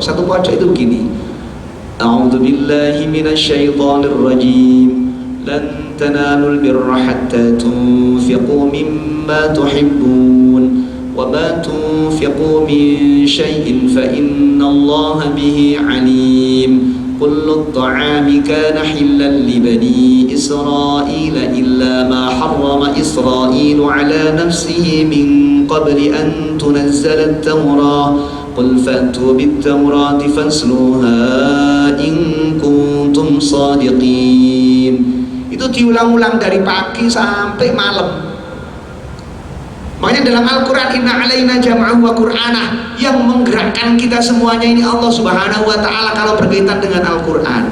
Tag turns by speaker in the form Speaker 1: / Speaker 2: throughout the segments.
Speaker 1: satu pojok itu begini. A'udzubillahi minasyaitonir rajim. Lan tanalul birra hatta tunfiqu mimma tuhibbun wa ma tunfiqu min syai'in fa innallaha bihi 'alim. Kullu at-ta'ami kana hillan li bani Israila illa ma harrama Israilu 'ala nafsihi min qabli an tunazzala at-Taurah. Qul fa'tu bit-Taurati fasluha in kuntum shadiqin. Itu diulang-ulang dari pagi sampai malam. Makanya dalam Al-Quran, inna alaina jam'ahu wa qur'anah, yang menggerakkan kita semuanya ini Allah Subhanahu wa ta'ala kalau berkaitan dengan Al-Quran.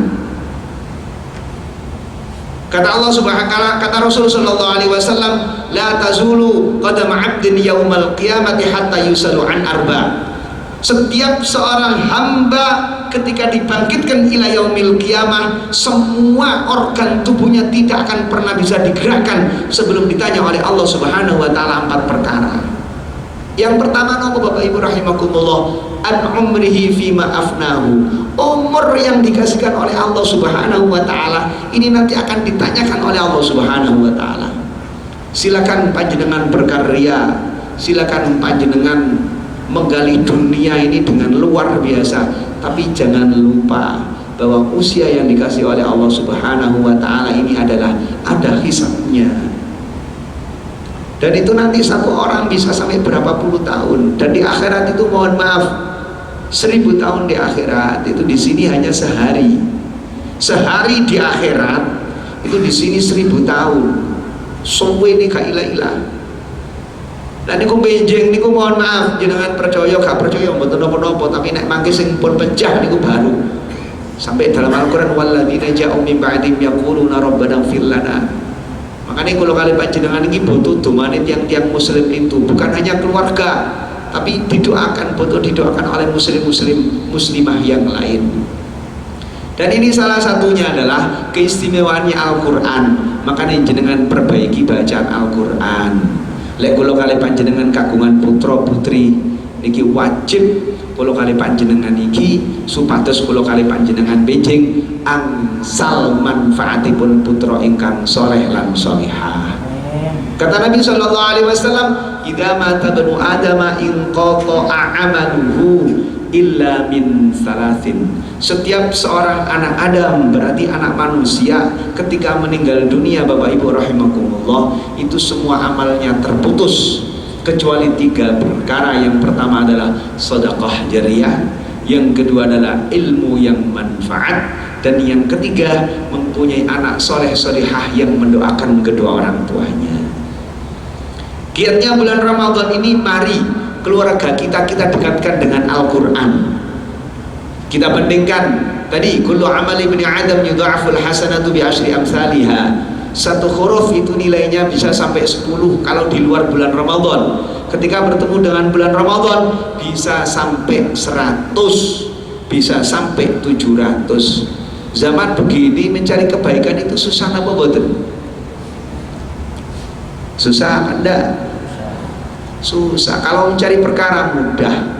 Speaker 1: Kata Allah Subhanahu wa ta'ala, kata Rasul sallallahu alaihi wasallam, la tazulu qadama 'abdin yaumal qiyamati hatta yusalu an arba'. Setiap seorang hamba ketika dibangkitkan ila yaumil qiyamah, semua organ tubuhnya tidak akan pernah bisa digerakkan sebelum ditanya oleh Allah Subhanahu wa ta'ala 4 perkara. Yang pertama, nopo Bapak Ibu rahimakumullah, an umrihi fima afnahu. Umur yang dikasihkan oleh Allah Subhanahu wa ta'ala ini nanti akan ditanyakan oleh Allah Subhanahu wa ta'ala. Silakan panjenengan berkarya, silakan panjenengan menggali dunia ini dengan luar biasa, tapi jangan lupa bahwa usia yang dikasih oleh Allah Subhanahu wa ta'ala ini adalah ada hisabnya. Dan itu nanti satu orang bisa sampai berapa puluh tahun, dan di akhirat itu mohon maaf 1000 tahun di akhirat itu di sini hanya sehari. Sehari di akhirat itu di sini 1000 tahun. Semua ini kailah-ilah. Nah niku benjing niku mohon maaf jenengan percaya gak percaya mboten napa-napa, tapi nek mangke sing pun pecah niku baru. Sampai dalam Al-Qur'an walladzina ja'u min ba'dihim yaquluna rabbana ighfir lana. Makanya kalau kali panjenengan ini butuh domane tiang-tiang muslim itu bukan hanya keluarga, tapi didoakan, butuh didoakan oleh muslimah yang lain. Dan ini salah satunya adalah keistimewaannya Al-Qur'an. Makanya jenengan perbaiki bacaan Al-Qur'an. Lek kula kali panjenengan kagungan putra putri niki wajib kula kali panjenengan iki supados kula kali panjenengan benjing angsal manfaatipun putra ingkang soleh lan solihah. Kata Nabi sallallahu alaihi wasallam, idza mata banu adama in qata'a amaluhu illa min salasin. Setiap seorang anak Adam, berarti anak manusia, ketika meninggal dunia Bapak Ibu rahimakumullah, itu semua amalnya terputus kecuali 3 perkara. Yang pertama adalah sedekah jariyah, yang kedua adalah ilmu yang manfaat, dan yang ketiga mempunyai anak soleh solihah yang mendoakan kedua orang tuanya. Kiatnya bulan Ramadan ini, mari keluarga kita dekatkan dengan Al-Quran. Kita bandingkan tadi, kullu amali ibni Adam yudha'aful hasanatu bi asyri amsalihha. Satu huruf itu nilainya bisa sampai 10 kalau di luar bulan Ramadan. Ketika bertemu dengan bulan Ramadan bisa sampai 100, bisa sampai 700. Zaman begini mencari kebaikan itu susah apa boten? Susah enggak? Susah. Kalau mencari perkara mudah.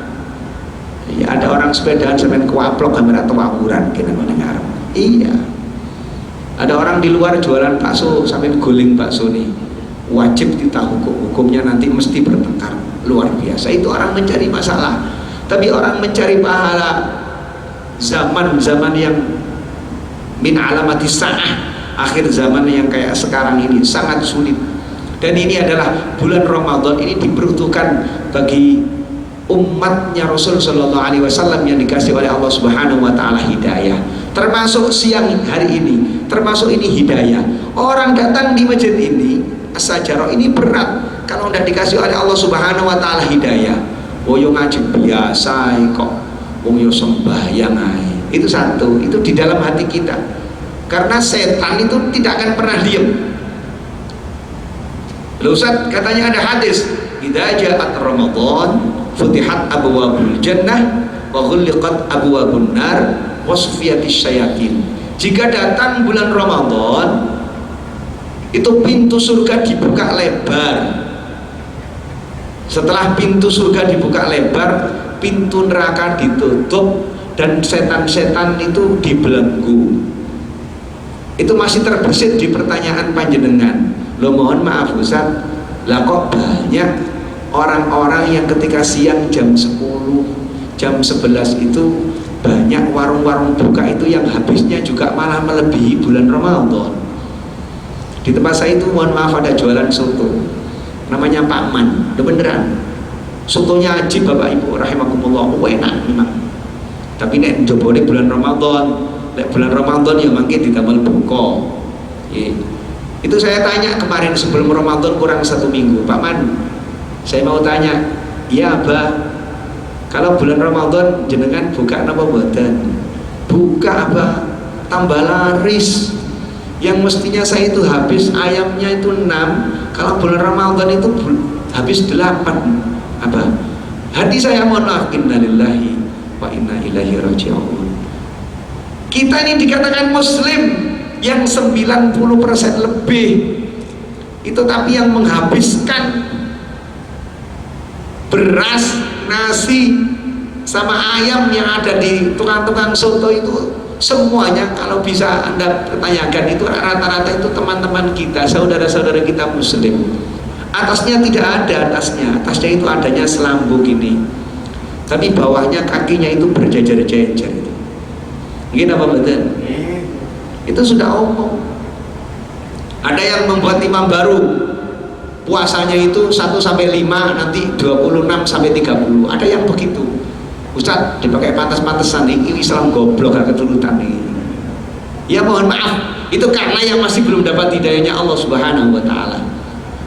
Speaker 1: Ya, ada orang sepedaan sampai kewaplok kamera tawuran kita mendengar. Iya. Ada orang di luar jualan bakso sampai guling bakso nih. Wajib ditahu hukumnya, nanti mesti bertengkar. Luar biasa. Itu orang mencari masalah. Tapi orang mencari pahala, zaman-zaman yang min alamati sa'ah, akhir zaman yang kayak sekarang ini sangat sulit. Dan ini adalah bulan Ramadan ini diperuntukkan bagi umatnya Rasul Sallallahu Alaihi Wasallam yang dikasih oleh Allah Subhanahu Wa Taala hidayah. Termasuk siang hari ini, termasuk ini hidayah. Orang datang di masjid ini, as-sajarah ini berat kalau udah dikasih oleh Allah Subhanahu Wa Taala hidayah. Boyo ngaji biasa kok, wong yo sembahyang ae. Itu satu, itu di dalam hati kita. Karena setan itu tidak akan pernah diam. Loh Ustaz, katanya ada hadis, idza ja'at Ramadan futihat abwabul jannah wa ghulliqat abwabun nar wa sufiyatis syayatin. Jika datang bulan Ramadan, itu pintu surga dibuka lebar. Setelah pintu surga dibuka lebar, pintu neraka ditutup dan setan-setan itu dibelenggu. Itu masih terbesit di pertanyaan panjenengan. Lo mohon maaf Ustaz, lah kok banyak orang-orang yang ketika siang jam 10, jam 11 itu banyak warung-warung buka itu yang habisnya juga malah melebihi bulan Ramadan. Di tempat saya itu mohon maaf ada jualan soto, namanya Pak Man, udah beneran sotonya ajib Bapak Ibu rahimakumullah, enak memang. Tapi nek jobone bulan Ramadan, nek bulan Ramadan ya mangke ditamel buka. Itu saya tanya kemarin sebelum Ramadan kurang 1 minggu, Pak Man, saya mau tanya, iya Abah, kalau bulan Ramadan jenengan buka napa mboten? Buka Abah, tambah laris. Yang mestinya saya itu habis ayamnya itu 6, kalau bulan Ramadan itu habis 8 Abah. Hati saya mohon maaf, innalillahi wa inna ilaihi raji'un. Kita ini dikatakan muslim yang 90% lebih itu, tapi yang menghabiskan beras, nasi, sama ayam yang ada di tukang-tukang soto itu semuanya kalau bisa Anda pertanyakan itu rata-rata itu teman-teman kita, saudara-saudara kita muslim. Atasnya tidak ada, atasnya itu adanya selambu gini, tapi bawahnya kakinya itu berjajar-jajar itu. Mungkin apa betul? Itu sudah umum. Ada yang membuat imam baru, puasanya itu 1 sampai 5, nanti 26 sampai 30. Ada yang begitu. Ustaz dipakai pantas-pantasan ini Islam goblok gak keturutan ini. Ya mohon maaf, itu karena yang masih belum dapat hidayahnya Allah Subhanahu wa taala.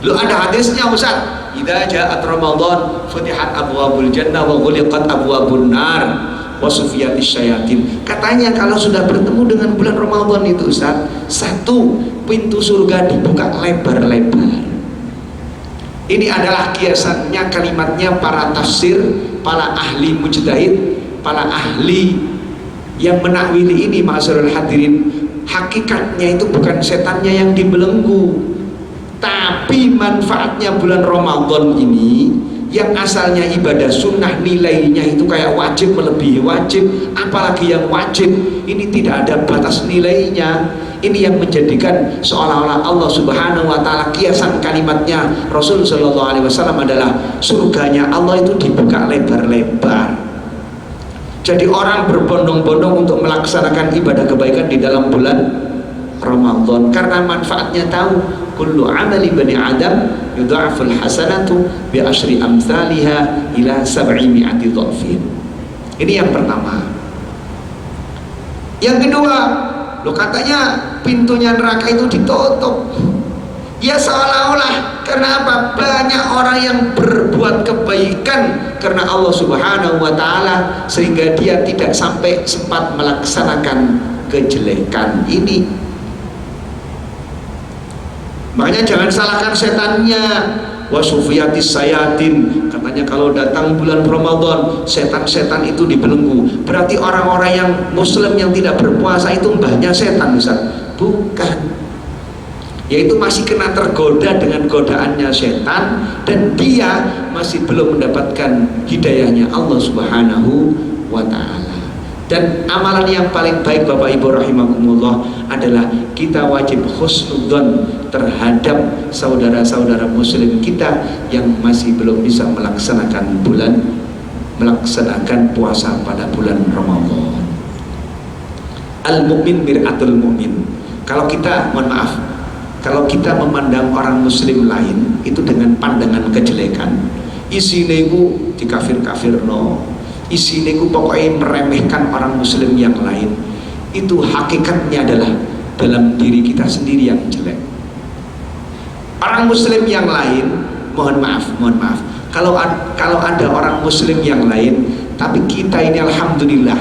Speaker 1: Lu ada hadisnya Ustaz, idza ja'at Ramadan futihat abwabul jannah wa ghuliqat abwabun nar wa sufiyatis syayatin. Katanya kalau sudah bertemu dengan bulan Ramadan itu Ustaz, 1 pintu surga dibuka lebar-lebar. Ini adalah kiasannya, kalimatnya para tafsir, para ahli mujtahid, para ahli yang menakwili ini. Ma'asyiral hadirin, hakikatnya itu bukan setannya yang dibelenggu, tapi manfaatnya bulan Ramadan ini yang asalnya ibadah sunnah, nilainya itu kayak wajib melebihi wajib, apalagi yang wajib ini tidak ada batas nilainya. Ini yang menjadikan seolah-olah Allah Subhanahu wa taala, kiasan kalimatnya Rasul sallallahu alaihi wasallam adalah surganya Allah itu dibuka lebar-lebar. Jadi orang berbondong-bondong untuk melaksanakan ibadah kebaikan di dalam bulan Ramadan karena manfaatnya tahu, kullu amali bani adam yudha'aful hasanatu bi asyri amsalha ila 700 dhafin. Ini yang pertama. Yang kedua, lo katanya pintunya neraka itu ditutup. Ya seolah-olah, karena apa? Banyak orang yang berbuat kebaikan karena Allah Subhanahu wa taala sehingga dia tidak sampai sempat melaksanakan kejelekan ini. Makanya jangan salahkan setannya. Wasufiyatis sayatin, katanya kalau datang bulan Ramadan setan-setan itu dibelenggu. Berarti orang-orang yang muslim yang tidak berpuasa itu mbahnya setan Ustaz? Bukan, yaitu masih kena tergoda dengan godaannya setan dan dia masih belum mendapatkan hidayahnya Allah Subhanahu wa ta'ala. Dan amalan yang paling baik Bapak Ibu rahimakumullah adalah kita wajib husnudzon terhadap saudara-saudara muslim kita yang masih belum bisa melaksanakan puasa pada bulan Ramadan. Al-mu'min mir'atul mu'min. Kalau kita, mohon maaf, kalau kita memandang orang muslim lain itu dengan pandangan kejelekan, isine iku dikafir-kafirno, isine iku pokoknya meremehkan orang muslim yang lain, itu hakikatnya adalah dalam diri kita sendiri yang jelek. Orang muslim yang lain, mohon maaf, kalau ada orang muslim yang lain, tapi kita ini alhamdulillah,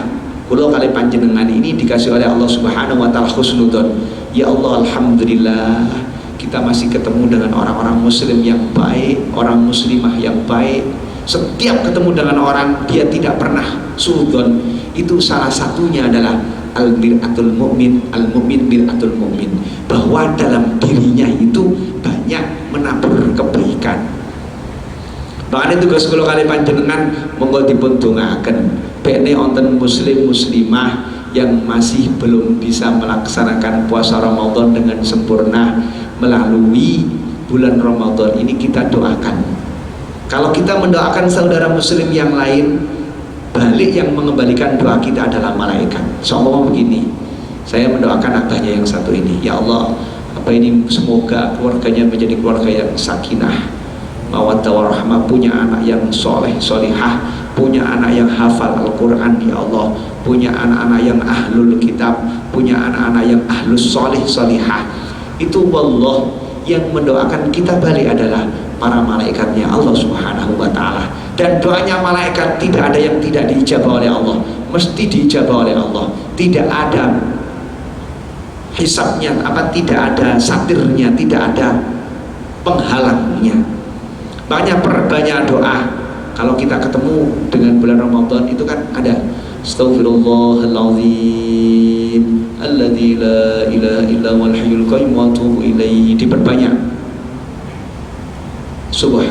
Speaker 1: kalau kali panjenengan ini dikasih oleh Allah Subhanahu wa taala husnudzon. Ya Allah, alhamdulillah kita masih ketemu dengan orang-orang muslim yang baik, orang muslimah yang baik. Setiap ketemu dengan orang dia tidak pernah suudzon. Itu salah satunya adalah al-mir'atul mu'min, al-mu'min mir'atul mu'min, bahwa dalam dirinya itu banyak menabur kebaikan. Makanya tugas kula kali panjenengan monggo dipun dongaaken bekne wonten muslim muslimah yang masih belum bisa melaksanakan puasa Ramadan dengan sempurna melalui bulan Ramadan ini, kita doakan. Kalau kita mendoakan saudara muslim yang lain, balik yang mengembalikan doa kita adalah malaikat. Soalnya begini, saya mendoakan abahnya yang satu ini, ya Allah, apa ini semoga keluarganya menjadi keluarga yang sakinah, mawaddah warahmah, punya anak yang soleh solihah, punya anak yang hafal Al-Quran, ya Allah, punya anak-anak yang ahlul kitab, punya anak-anak yang ahlus solih solihah. Itu wallah yang mendoakan kita balik adalah para malaikatnya Allah Subhanahu wa ta'ala. Dan doanya malaikat tidak ada yang tidak diijabah oleh Allah, mesti diijabah oleh Allah, tidak ada hisabnya, tidak ada satirnya, tidak ada penghalangnya. Makanya perbanyak doa. Kalau kita ketemu dengan bulan Ramadan itu kan ada Astaghfirullahaladzim alladzi la ilaha illa huwal hayyul qayyum wa atubu ilaihi, diperbanyak. Subhan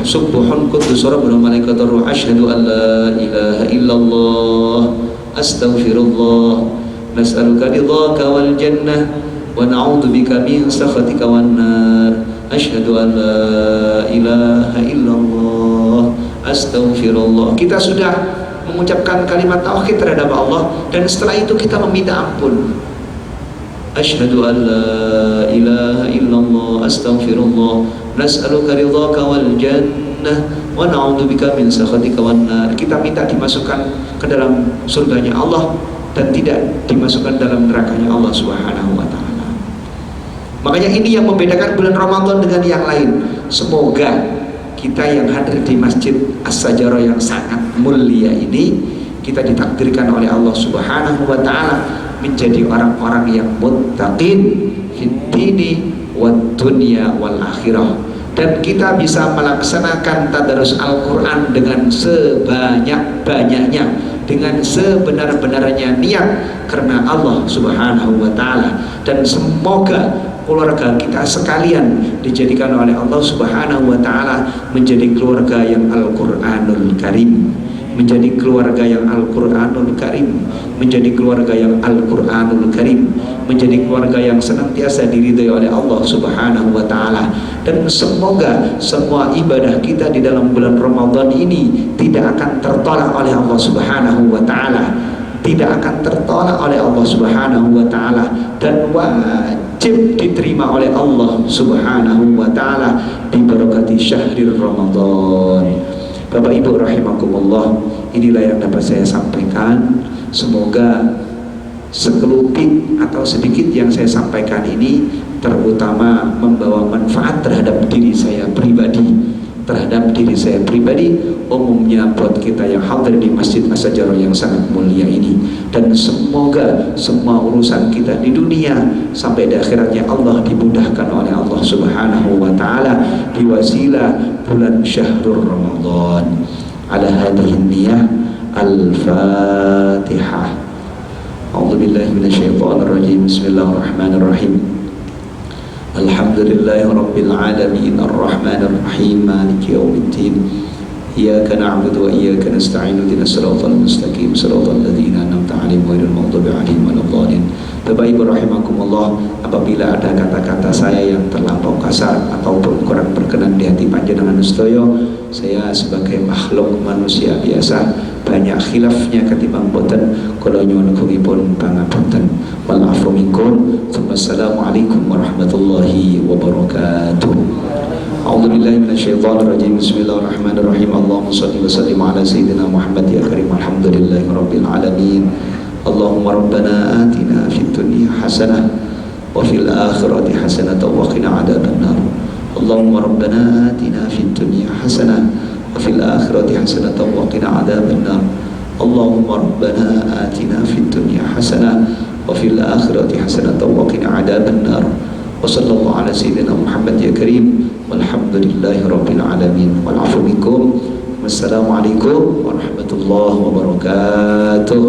Speaker 1: quddus rabbul malaikatur ruh asyhadu an la ilaha illallah astaghfirullah nas'aluka ridhaka wal jannah wa na'udzu bika min sakhatika wan nar asyhadu an la ilaha illallah astaghfirullah. Kita sudah mengucapkan kalimat tauhid terhadap Allah, dan setelah itu kita meminta ampun. Asyhadu an la ilaha illallah astaghfirullah nas'aluka ridhaka wal jannah wa na'udzu bika min sakhatika wan nar. Kita minta dimasukkan ke dalam surganya Allah dan tidak dimasukkan dalam nerakanya Allah Subhanahu wa ta'ala. Makanya ini yang membedakan bulan Ramadan dengan yang lain. Semoga kita yang hadir di Masjid As-Sajarah yang sangat mulia ini, kita ditakdirkan oleh Allah Subhanahu wa ta'ala menjadi orang-orang yang muttaqin fid dini wad dunya wal akhirah, dan kita bisa melaksanakan tadarus Al-Quran dengan sebanyak-banyaknya, dengan sebenar-benarnya niat karena Allah Subhanahu wa ta'ala. Dan semoga keluarga kita sekalian dijadikan oleh Allah Subhanahu wa ta'ala menjadi keluarga yang Al-Quranul Karim, menjadi keluarga yang Al-Quranul Karim, menjadi keluarga yang Al-Quranul Karim, menjadi keluarga yang senantiasa diridhai oleh Allah Subhanahu wa ta'ala. Dan semoga semua ibadah kita di dalam bulan Ramadan ini tidak akan tertolak oleh Allah Subhanahu wa ta'ala, tidak akan tertolak oleh Allah Subhanahu wa ta'ala, dan wajib diterima oleh Allah Subhanahu wa ta'ala bi barakati syahrir Ramadan. Bapak Ibu rahimakumullah, inilah yang dapat saya sampaikan. Semoga sekelupit atau sedikit yang saya sampaikan ini terutama membawa manfaat terhadap diri saya pribadi, umumnya buat kita yang hadir di Masjid As-Sajarah yang sangat mulia ini. Dan semoga semua urusan kita di dunia sampai di akhiratnya Allah dimudahkan oleh Allah Subhanahu wa ta'ala diwasilah bulan syahrul Ramadan. Ala hadhihi niyah, al-Fatihah. A'udzu billahi minasyaitonir rajim. Bismillahirrahmanirrahim. Alhamdulillahi rabbil alamin arrahmanir rahim maliki yaumiddin. Iyyaka na'budu wa iyyaka nasta'in ihdinas siratal mustaqim siratal ladzina an'amta 'alaihim ghairil maghdubi 'alaihim waladdallin. Bapak Ibu rahimakumullah, apabila ada kata-kata saya yang terlampau kasar ataupun kurang berkenan di hati panjenengan sedaya, saya sebagai makhluk manusia biasa banyak khilafnya ketimbang boten, kula nyuwun agungipun pangapunten. Wal afu minkum. Wassalamualaikum warahmatullahi wabarakatuh. A'udzu billahi minasyaitonir rajim. Bismillahirrahmanirrahim. Allahumma shalli wa sallim ala sayyidina Muhammad ya karim. Alhamdulillahi rabbil alamin. Allahumma rabbana atina fid dunya hasanah wa fil akhirati hasanah wa qina adzabannar. Allahumma rabbana atina fid dunya hasanah wa fil akhirati hasanah wa qina adzabannar. Allahumma rabbana atina fid dunya hasanah wa fil akhirati hasanah wa qina adzabannar. Wa sallallahu ala sayyidina Muhammad ya karim. Walhamdulillahi rabbil alamin. Wal afu minkum. Wassalamualaikum warahmatullahi wabarakatuh.